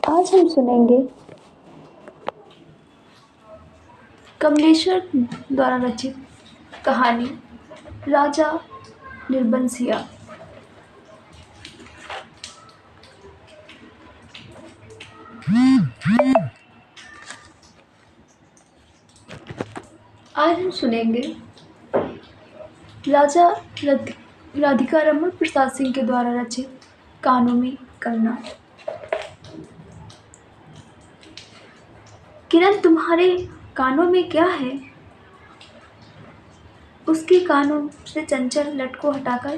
आज हम सुनेंगे कमलेश्वर द्वारा रचित कहानी राजा निर्बंसिया। आज हम सुनेंगे राजा राधिका रमन प्रसाद सिंह के द्वारा रचित कानों में कंगना। किरण, तुम्हारे कानों में क्या है? उसके कानों से चंचल लट को हटाकर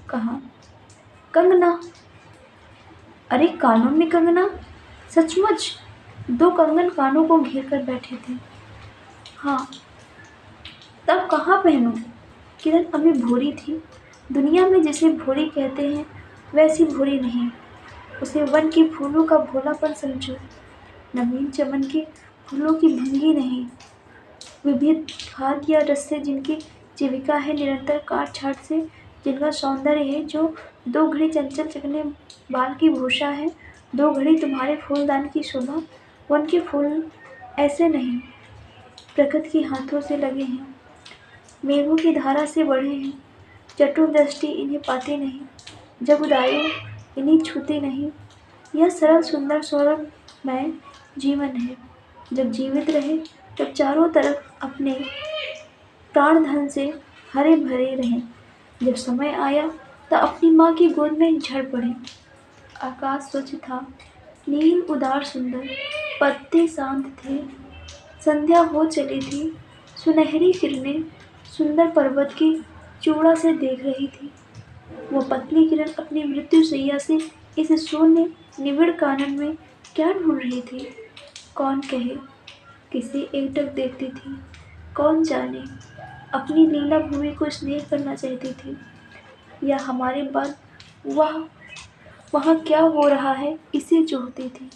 कहा। कंगना। अरे कानों में कंगना? सचमुच? दो कंगन कानों को घेर कर बैठे थे। हाँ। तब कहाँ पहनूं? किरण अभी भोरी थी। दुनिया में जिसे भोरी कहते हैं वैसी भोरी नहीं। उसे वन के फूलों का भोलापन समझो। नवीन चमन के फूलों की भंगी नहीं। विविध खाद या रस से जिनकी जीविका है, निरंतर काट छाट से जिनका सौंदर्य है, जो दो घड़ी चंचल चकने बाल की भूषा है, दो घड़ी तुम्हारे फूलदान की शोभा। वन के फूल ऐसे नहीं, प्रकृति के हाथों से लगे हैं, मेघों की धारा से बढ़े हैं। चटुर दृष्टि इन्हें पाती नहीं, जब उदायु इन्हें छूती नहीं। यह सरल सुंदर सौरभमय जीवन है। जब जीवित रहे तब चारों तरफ अपने प्राण धन से हरे भरे रहें। जब समय आया तब अपनी माँ की गोद में झड़ पड़े। आकाश स्वच्छ था, नील उदार सुंदर, पत्ते शांत थे। संध्या हो चली थी, सुनहरी किरणें सुंदर पर्वत की चूड़ा से देख रही थी। वो पतली किरण अपनी मृत्यु शैया से इस शून्य निबिड़ कानन में क्या ढूंढ रही थी? कौन कहे, किसे एकटक देखती थी? कौन जाने, अपनी लीला भूमि को स्नेह करना चाहती थी, या हमारे बाद वहाँ क्या हो रहा है इसे चाहती थी।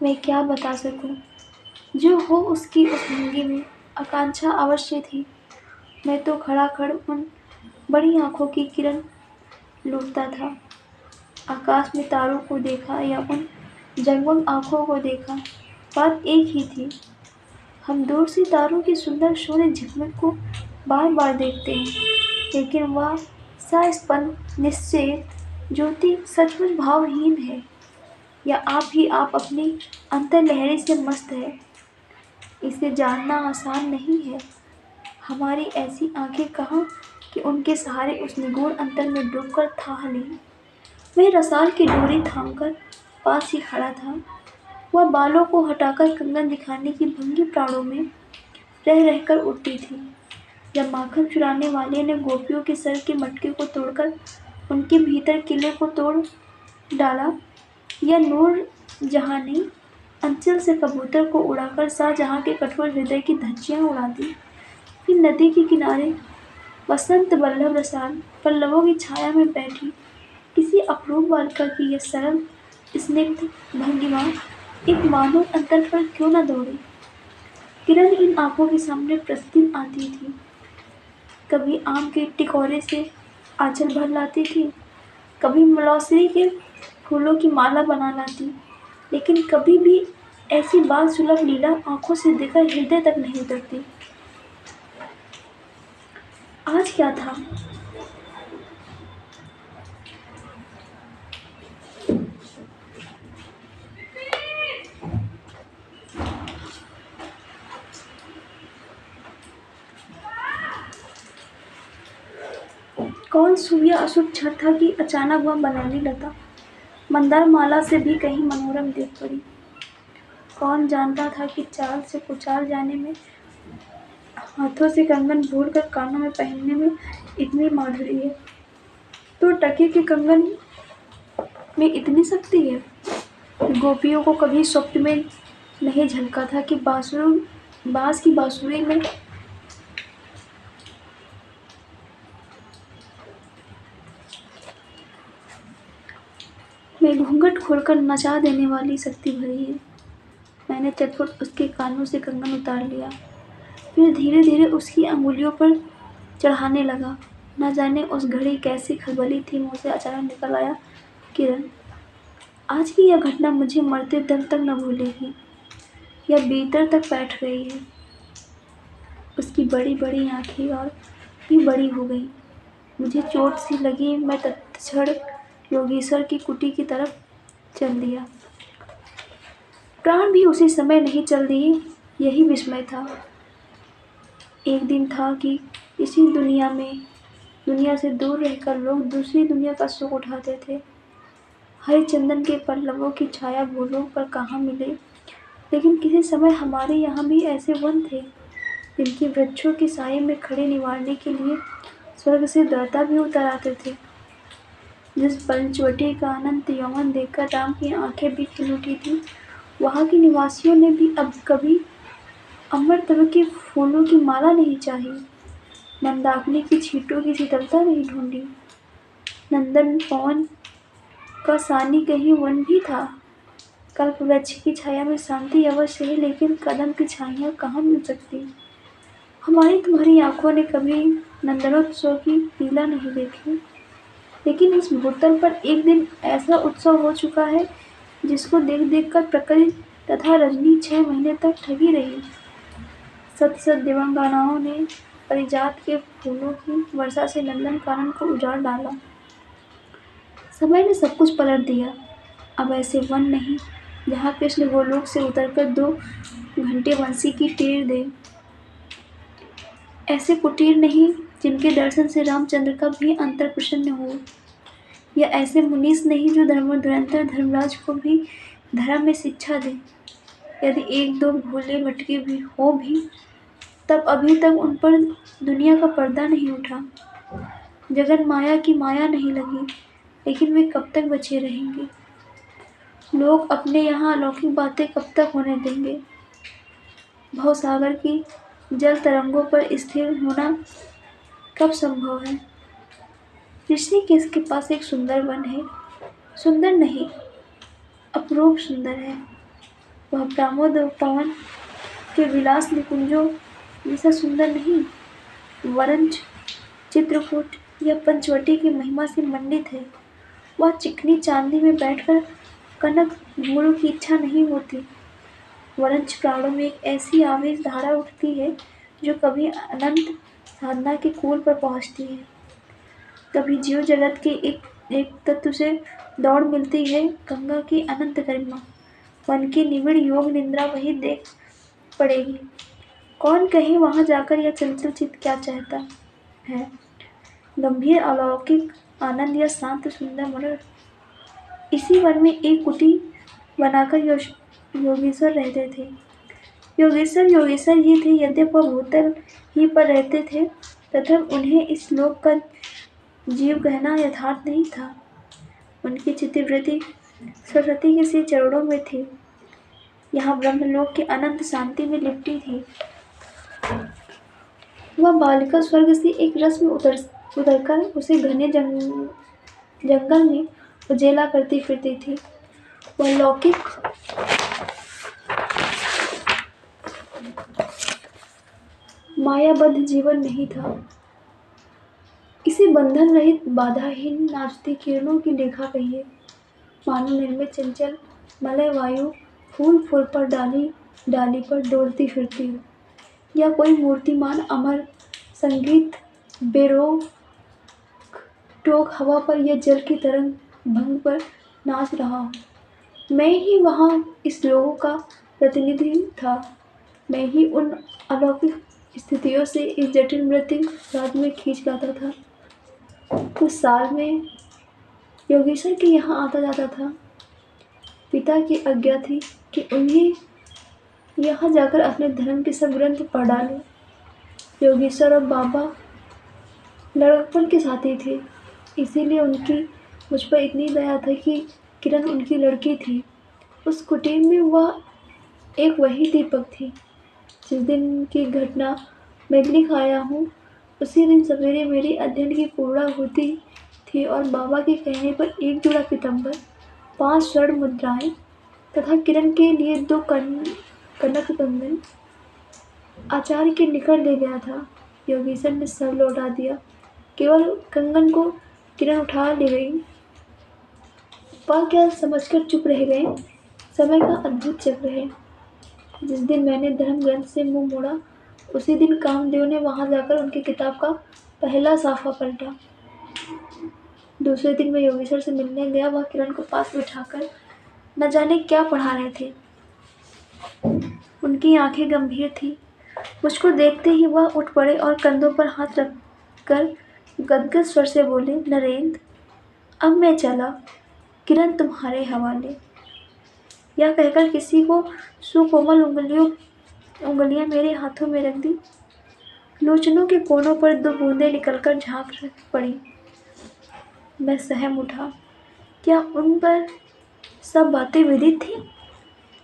मैं क्या बता सकूं? जो हो उसकी उस भंगी में आकांक्षा अवश्य थी। मैं तो खड़ा खड़ उन बड़ी आंखों की किरण लूटता था। आकाश में तारों को देखा या उन जगमग आंखों को देखा, बात एक ही थी। हम दूर से तारों की सुंदर शून्य झिकमिक को बार बार देखते हैं, लेकिन वह सस्पंद निश्चेत ज्योति सचमुच भावहीन है, या आप अपनी अंतर्लहरी से मस्त है। इसे जानना आसान नहीं है। हमारी ऐसी आंखें कहाँ कि उनके सहारे उस निगूढ़ अंतर में डूबकर था लें। वह रसाल की डोरी थामकर पास ही खड़ा था। वह बालों को हटाकर कंगन दिखाने की भंगी प्राणों में रह रहकर उठती थी। जब माखन चुराने वाले ने गोपियों के सर के मटके को तोड़कर उनके भीतर किले को तोड़ डाला, या नूर जहाँ ने अंचल से कबूतर को उड़ाकर शाहजहां के कठोर हृदय की धज्जियां उड़ा दी, फिर नदी के किनारे वसंत वल्लभ रसाल पल्लवों की छाया में बैठी किसी अपरूप बालिका की यह सरल स्निग्ध भंगिमा एक मानव अंतर पर क्यों न दौड़ी। किरण इन आंखों के सामने प्रतिदिन आती थी। कभी आम के टिकोरे से आंचल भर लाती थी, कभी मलौसरी के फूलों की माला बना लाती, लेकिन कभी भी ऐसी बाल सुलभ लीला आंखों से देखकर हृदय तक नहीं उतरती। आज क्या था? कौन शुभ या अशुभ क्षण था कि अचानक वह बनैली लता मंदार माला से भी कहीं मनोरम देख पड़ी। कौन जानता था कि चाल से कुचाल जाने में, हाथों से कंगन भूलकर कानों में पहनने में इतनी माधुरी है, तो टके के कंगन में इतनी शक्ति है। गोपियों को कभी स्वप्न में नहीं झलका था कि बांस की बांसुरी में घूंघट खोलकर नचा देने वाली शक्ति भरी है। मैंने चटपट उसके कानों से कंगन उतार लिया, फिर धीरे धीरे उसकी अंगुलियों पर चढ़ाने लगा। न जाने उस घड़ी कैसी खलबली थी, मुंह से अचानक निकल आया, किरण आज की यह घटना मुझे मरते दम तक न भूलेगी। यह भीतर तक बैठ गई है। उसकी बड़ी बड़ी आंखें और भी बड़ी हो गई। मुझे चोट सी लगी। मैं तत्क्षण योगेश्वर की कुटी की तरफ चल दिया। प्राण भी उसी समय नहीं चल दिए। यही विस्मय था। एक दिन था कि इसी दुनिया से दूर रहकर लोग दूसरी दुनिया का सुख उठाते थे। हरिचंदन के पल्लवों की छाया भूलों पर कहाँ मिले, लेकिन किसी समय हमारे यहाँ भी ऐसे वन थे जिनके वृक्षों के साये में खड़े निवारने के लिए स्वर्ग से देवता भी उतर आते थे। जिस पंचवटी का अनंत यौवन देखकर राम की आंखें भी खिल उठी थी, वहाँ के निवासियों ने भी अब कभी अमृतत्व के फूलों की माला नहीं चाही, मंदाकिनी की छींटों की शीतलता नहीं ढूंढी। नंदन पवन का सानी कहीं वन भी था। कल्प वृक्ष की छाया में शांति अवश्य है, लेकिन कदम की छाइयाँ कहाँ मिल सकती। हमारी तुम्हारी आंखों ने कभी नंदनोत्सव की लीला नहीं देखी, लेकिन इस भूतल पर एक दिन ऐसा उत्सव हो चुका है जिसको देख देख कर प्रकृति तथा रजनी 6 महीने तक ठगी रही। सत सत दिव्यांगनाओं ने पारिजात के फूलों की वर्षा से नंदन कानन को उजाड़ डाला। समय ने सब कुछ पलट दिया। अब ऐसे वन नहीं जहाँ कृष्ण गोलोक से उतरकर 2 घंटे बंसी की टेर दे। ऐसे कुटीर नहीं जिनके दर्शन से रामचंद्र का भी अंतर प्रसन्न हो। या ऐसे मुनीस नहीं जो धर्मधुरंधर धर्मराज को भी धर्म में शिक्षा दे। यदि 1-2 भोले मटके भी हो भी, तब अभी तक उन पर दुनिया का पर्दा नहीं उठा। जगन माया की माया नहीं लगी, लेकिन वे कब तक बचे रहेंगे। लोग अपने यहाँ अलौकिक बातें कब तक होने देंगे। भवसागर की जल तरंगों पर स्थिर होना कब संभव है। ऋषिकेश के पास एक सुंदर वन है। सुंदर नहीं, अपरूप सुंदर है। वह प्रमोद पवन के विलास निकुंजों जैसा सुंदर नहीं, वरंच चित्रकूट या पंचवटी की महिमा से मंडित है। वह चिकनी चांदी में बैठकर कनक घूंघरू की इच्छा नहीं होती, वरंच प्राणों में एक ऐसी आवेश धारा उठती है जो कभी अनंत साधना के कूल पर पहुँचती है, कभी जीव जगत के एक तत्व से दौड़ मिलती है गंगा की अनंत गरिमा। मन की निविड़ योग निद्रा वही देख पड़ेगी। कौन कहे वहां जाकर यह चंचल चित्त क्या चाहता है, गंभीर अलौकिक आनंद या शांत सुंदर मनोरथ। इसी वन में एक कुटी बनाकर योगेश्वर रहते थे। योगेश्वर ही थे, यद्यपि वह भूतल ही पर रहते थे तथा उन्हें इस लोक का जीव कहना यथार्थ नहीं था। उनकी चित्तवृत्ति सरस्वती के से चरणों में थी। यहाँ ब्रह्मलोक की अनंत शांति में लिपटी थी। वह बालिका स्वर्ग से एक रस में उतरकर उसे घने जंगल में उजेला करती फिरती थी। वह लौकिक मायाबद्ध जीवन नहीं था। इसे बंधन रहित बाधाहीन नाचती किरणों की लेखा कहिए। मानो निर्मित चंचल मलय वायु फूल फूल पर डाली डाली पर डोलती फिरती हो, या कोई मूर्तिमान अमर संगीत बेरोक टोक हवा पर या जल की तरंग भंग पर नाच रहा हो। मैं ही वहाँ इस लोगों का प्रतिनिधि था। मैं ही उन अलौकिक स्थितियों से इस जटिल मृत्यु राज में खींच लाता था। कुछ साल में योगेश्वर के यहाँ आता जाता था। पिता की आज्ञा थी कि उन्हें यहाँ जाकर अपने धर्म के सब ग्रंथ पढ़ डाले। योगेश्वर और बाबा लड़कपन के साथी थे, इसीलिए उनकी मुझ पर इतनी दया थी कि किरण उनकी लड़की थी। उस कुटीर में वह एक वही दीपक थी। जिस दिन की घटना मैं लिख आया हूँ, उसी दिन सवेरे मेरी अध्ययन की पूर्णा होती थी और बाबा के कहने पर 1 जोड़ा पीताम्बर, 5 स्वर्ण मुद्राएं तथा किरण के लिए 2 कनक कंगन आचार्य के निकट ले गया था। योगेश्वर ने सब लौटा दिया, केवल कंगन को किरण उठा ले गई। पा क्या समझकर चुप रह गए। समय का अद्भुत चक्र है। जिस दिन मैंने धर्म ग्रंथ से मुंह मोड़ा, उसी दिन कामदेव ने वहां जाकर उनकी किताब का पहला साफा पलटा। दूसरे दिन मैं योगेश्वर से मिलने गया। वह किरण को पास बिठाकर न जाने क्या पढ़ा रहे थे। उनकी आंखें गंभीर थी। मुझको देखते ही वह उठ पड़े और कंधों पर हाथ रखकर गदगद स्वर से बोले, नरेंद्र, अब मैं चला, किरण तुम्हारे हवाले। यह कहकर किसी को सुकोमल उंगलियां मेरे हाथों में रख दी। लोचनों के कोनों पर 2 बूंदें निकलकर झांक पड़ी। मैं सहम उठा। क्या उन पर सब बातें विदित थी?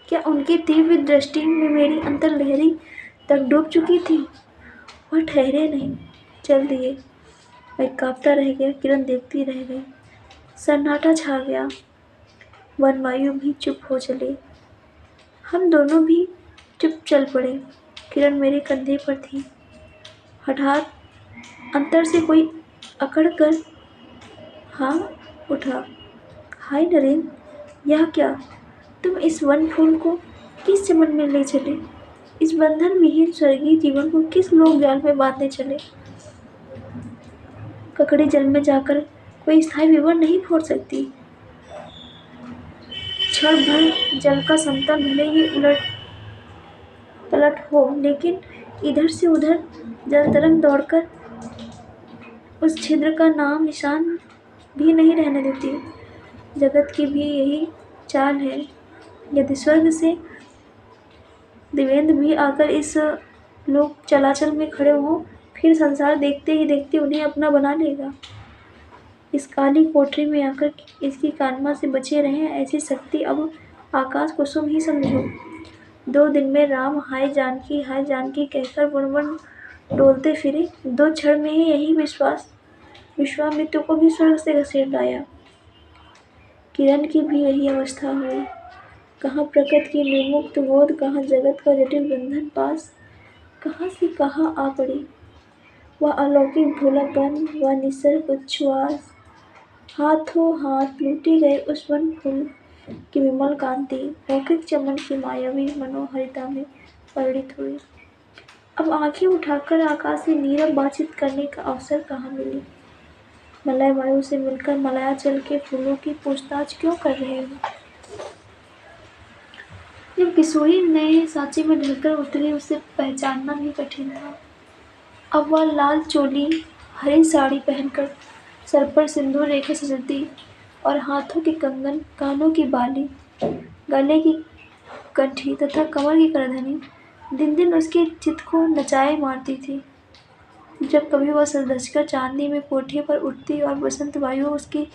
क्या उनकी तीव्र दृष्टि में मेरी अंतर्लहरी तक डूब चुकी थी? वह ठहरे नहीं, चल दिए। मैं कांपता रह गया। किरण देखती रह गई। सन्नाटा छा गया। वनवायु भी चुप हो चले। हम दोनों भी चुप चल पड़े। किरण मेरे कंधे पर थी। हठात अंतर से कोई अकड़ कर हाँ उठा। हाय नरेंद्र, यह क्या? तुम इस वन फूल को किस चमन में ले चले? इस बंधन विहीन स्वर्गीय जीवन को किस लोक जाल में बांधने चले? ककड़ी जल में जाकर कोई स्थायी विवर नहीं फोड़ सकती। क्षण भर जल का समतल भले ही उलट पलट हो, लेकिन इधर से उधर जल तरंग दौड़कर उस छिद्र का नाम निशान भी नहीं रहने देती। जगत की भी यही चाल है। यदि स्वर्ग से देवेंद्र भी आकर इस लोक चलाचल में खड़े हों, फिर संसार देखते ही देखते उन्हें अपना बना लेगा। इस काली कोठरी में आकर इसकी कानमा से बचे रहें, ऐसी शक्ति अब आकाश कुसुम ही समझो। 2 दिन में राम हाय जानकी कहकर वन वन डोलते फिरे। 2 क्षण में ही यही विश्वामित्र को भी स्वर्ग से घसीट लाया। किरण की भी यही अवस्था हुई। कहाँ प्रकृति की निर्मुक्त गोद, कहाँ जगत का जटिल बंधन पास, कहाँ से कहाँ आ पड़ी। वह अलौकिक भोलापन, वह निसर्ग उच्छ्वास। हाथों हाथ लूटे गए उस वन फूल की विमल कांति लौकिक चमन की मायावी मनोहरिता में परिणित हुई। अब आंखें उठाकर आकाश से नीरव बातचीत करने का अवसर कहाँ मिली। मलय वायु से मिलकर मलयाचल के फूलों की पूछताछ क्यों कर रहे हो? जब किशोरी नए सांचे में ढलकर उतरी, उसे पहचानना भी कठिन था। अब वह लाल चोली, हरी साड़ी पहनकर सर पर सिंदूर रेखा सजती और हाथों के कंगन, कानों की बाली, गले की कंठी तथा कमर की करधनी दिन दिन उसके चित्त को नचाए मारती थी। जब कभी वह सज धजकर चांदनी में कोठे पर उठती और बसंत वायु उसकी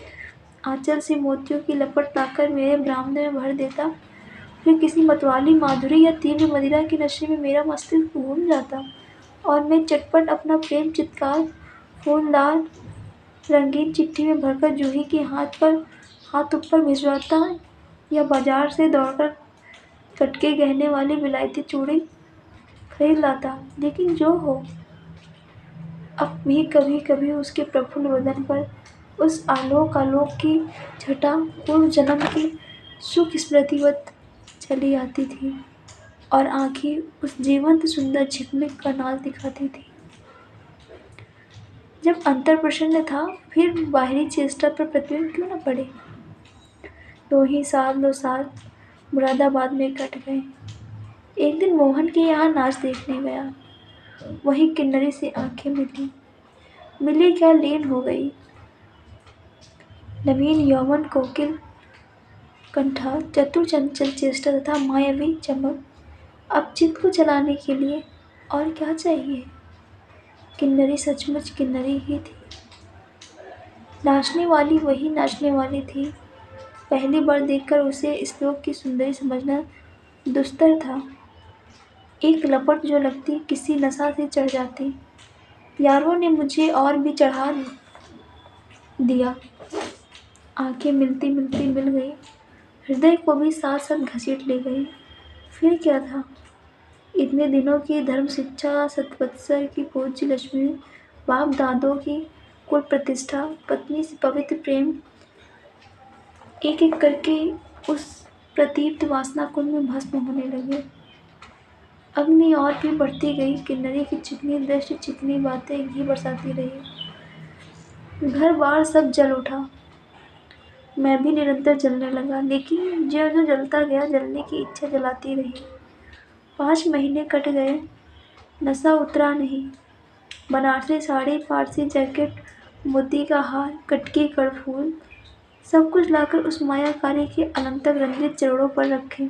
आंचल से मोतियों की लपट लाकर मेरे बरामदे में भर देता, फिर किसी मतवाली माधुरी या तीव्र मदिरा के नशे में मेरा मस्तिष्क घूम जाता और मैं चटपट अपना प्रेम चित्कार फूलदार रंगीन चिट्ठी में भरकर जूही के हाथ ऊपर भिजवाता या बाजार से दौड़कर कटके गहने वाले विलायती चूड़ी खरीद लाता। लेकिन जो हो, अब भी कभी कभी उसके प्रफुल्ल बदन पर उस आलोक की छटा पूर्व जन्म की सुख स्मृतिवत चली आती थी और आंखें उस जीवंत सुंदर झिकमिक का नाच दिखाती थी। जब अंतर प्रसन्न था, फिर बाहरी चेष्टा पर प्रतिबिंब क्यों न पड़े। 2 साल मुरादाबाद में कट गए। एक दिन मोहन के यहाँ नाच देखने गया। वही किन्नरी से आंखें मिली क्या लीन हो गई। नवीन यौवन, कोकिल कंठा, चतुर चंचल चेष्टा तथा मायावी चमक। अब चित्त को चलाने के लिए और क्या चाहिए। किन्नरी सचमुच किन्नरी ही थी। नाचने वाली वही नाचने वाली थी। पहली बार देखकर उसे इस लोक की सुंदरी समझना दुस्तर था। एक लपट जो लगती किसी नशा से चढ़ जाती। यारों ने मुझे और भी चढ़ा दिया। आंखें मिलती मिलती मिल गई, हृदय को भी साथ साथ घसीट ले गई। फिर क्या था। इतने दिनों की धर्म शिक्षा, सतवत्सर की पूज्य लक्ष्मी, बाप दादों की कुल प्रतिष्ठा, पत्नी से पवित्र प्रेम, एक एक करके उस प्रदीप्त वासना कुंड में भस्म होने लगे। अग्नि और भी बढ़ती गई। किन्नरी की चिकनी दृष्टि चिकनी बातें घी बरसाती रही। घर बार सब जल उठा। मैं भी निरंतर जलने लगा, लेकिन जो जो जलता गया जलने की इच्छा जलाती रही। 5 महीने कट गए, नशा उतरा नहीं। बनारसी साड़ी, फारसी जैकेट, मोती का हार, कटकी कड़फूल, सब कुछ लाकर उस मायाकारी के अनंतक रंजित चरणों पर रखे।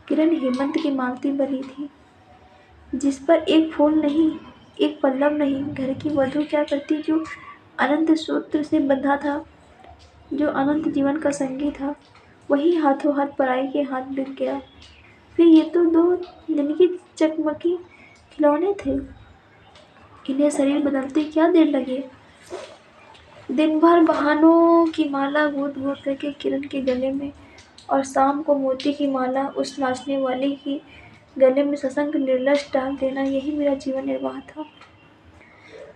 किरण हेमंत की मालती बनी थी, जिस पर एक फूल नहीं, एक पल्लव नहीं। घर की वधू क्या करती जो अनंत सूत्र से बंधा था, जो अनंत जीवन का संगी था, वही हाथों हाथ पराई के हाथ बिक गया। फिर ये तो 2 दिन की चकमकी खिलौने थे, इन्हें शरीर बदलते क्या देर लगे। दिन भर बहानों की माला गूंथ गूंथ करके किरण के गले में, और शाम को मोती की माला उस नाचने वाली की गले में सशंक निर्लज डाल देना, यही मेरा जीवन निर्वाह था।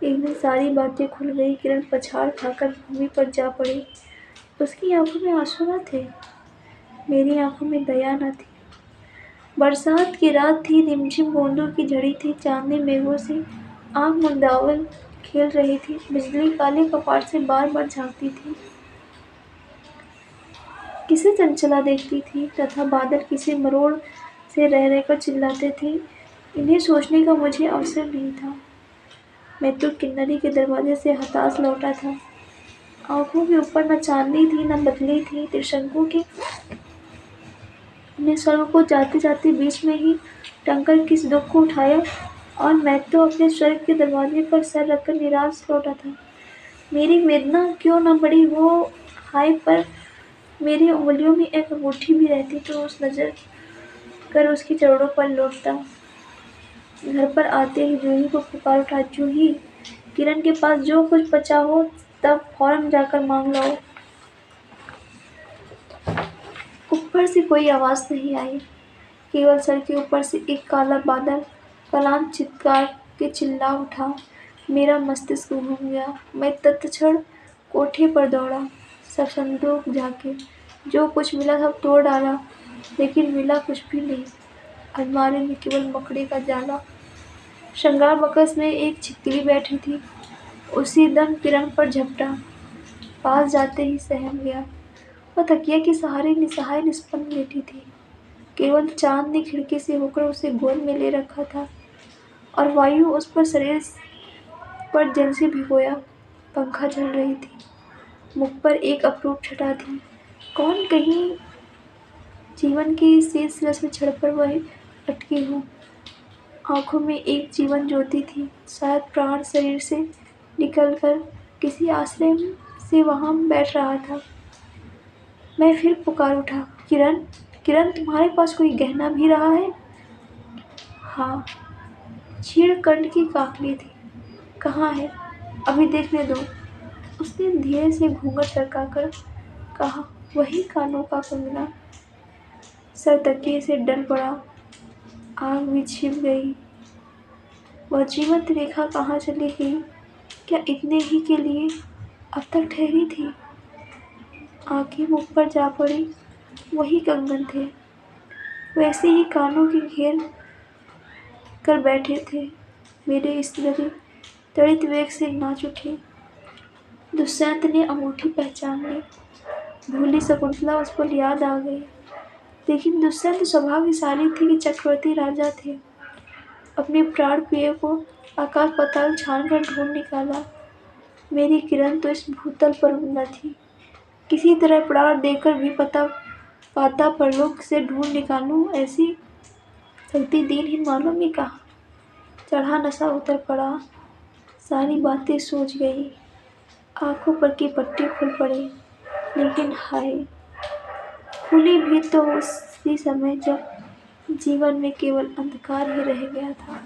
एक दिन सारी बातें खुल गई। किरण पछाड़ खाकर भूमि पर जा पड़ी। उसकी आंखों में आंसू न थे, मेरी आंखों में दया न थी। बरसात की रात थी, रिमझिम बूंदों की झड़ी थी। चांदनी मेघों से आंख मुंदावल खेल रही थी। बिजली काले कपाट से बार बार झांकती थी, किसे चंचला देखती थी, तथा बादल किसी मरोड़ से रह रहकर चिल्लाते थे। इन्हें सोचने का मुझे अवसर नहीं था। मैं तो किन्नरी के दरवाजे से हताश लौटा था। आंखों के ऊपर न चांदनी थी, न बदली थी। त्रिशंकु के ने स्वर्ग को जाते जाते बीच में ही टंकर किस दुख को उठाया, और मैं तो अपने स्वर्ग के दरवाजे पर सर रखकर निराश लौटा था। मेरी वेदना क्यों न बढ़ी वो हाय, पर मेरी उंगलियों में एक अंगूठी भी रहती तो उस नजर कर उसके चरणों पर लौटता। घर पर आते ही जूही को पुकार उठा, जूही, किरण के पास जो कुछ बचा हो तब फौरन जाकर मांग लाओ। ऊपर से कोई आवाज नहीं आई, केवल सर के ऊपर से एक काला बादल कलाम चित्कार के चिल्ला उठा। मेरा मस्तिष्क घूम गया। मैं तत्क्षण कोठे पर दौड़ा, सब संदूक झांके, जो कुछ मिला सब तोड़ डाला, लेकिन मिला कुछ भी नहीं। अलमारी में केवल मकड़ी का जाला। श्रृंगार बक्स में एक छिपकली बैठी थी, उसी दम किरण पर झपटा। पास जाते ही सहम गया। वह तकिया के सहारे निसहाय निष्पन्न लेटी थी। केवल चांद ने खिड़की से होकर उसे गोद में ले रखा था, और वायु उस पर शरीर पर जल से भिगोया। पंखा चल रही थी। मुख पर एक अप्रूप छटा थी। कौन कहीं जीवन की शेष रस में छड़ वही अटकी हूँ। आंखों में एक जीवन ज्योति थी। शायद प्राण शरीर से निकलकर किसी आश्रय से वहां बैठ रहा था। मैं फिर पुकार उठा, किरण, किरण, तुम्हारे पास कोई गहना भी रहा है? हाँ, चीड़ कंठ की काकली थी। कहाँ है? अभी देखने दो। उसने धीरे से घूंघट सरकाकर कहा, वही कानों का कंगना। सर तकिए से डर पड़ा। आग भी छिप गई। वह जीवंत रेखा कहाँ चली गई? क्या इतने ही के लिए अब तक ठहरी थी? आंखें मुख पर जा पड़ी। वही कंगन थे, वैसे ही कानों के घेर कर बैठे थे। मेरे स्मृति त्वरित वेग से नाच उठी। दुष्यंत ने अंगूठी पहचान ली। भूली शकुंतला उस पर याद आ गई। लेकिन दुष्यंत सौभाग्यशाली थे कि चक्रवर्ती राजा थे। अपने प्राण प्रिय को आकाश पाताल छान कर ढूंढ निकाला। मेरी किरण तो इस भूतल पर न थी। किसी तरह प्राण देकर भी पाता परलोक से ढूंढ निकालूं, ऐसी शक्ति दीनहीन मानव में कहा। चढ़ा नशा उतर पड़ा। सारी बातें सोच गई। आंखों पर की पट्टी खुल पड़ी। लेकिन हाय, खुली भी तो उसी समय जब जीवन में केवल अंधकार ही रह गया था।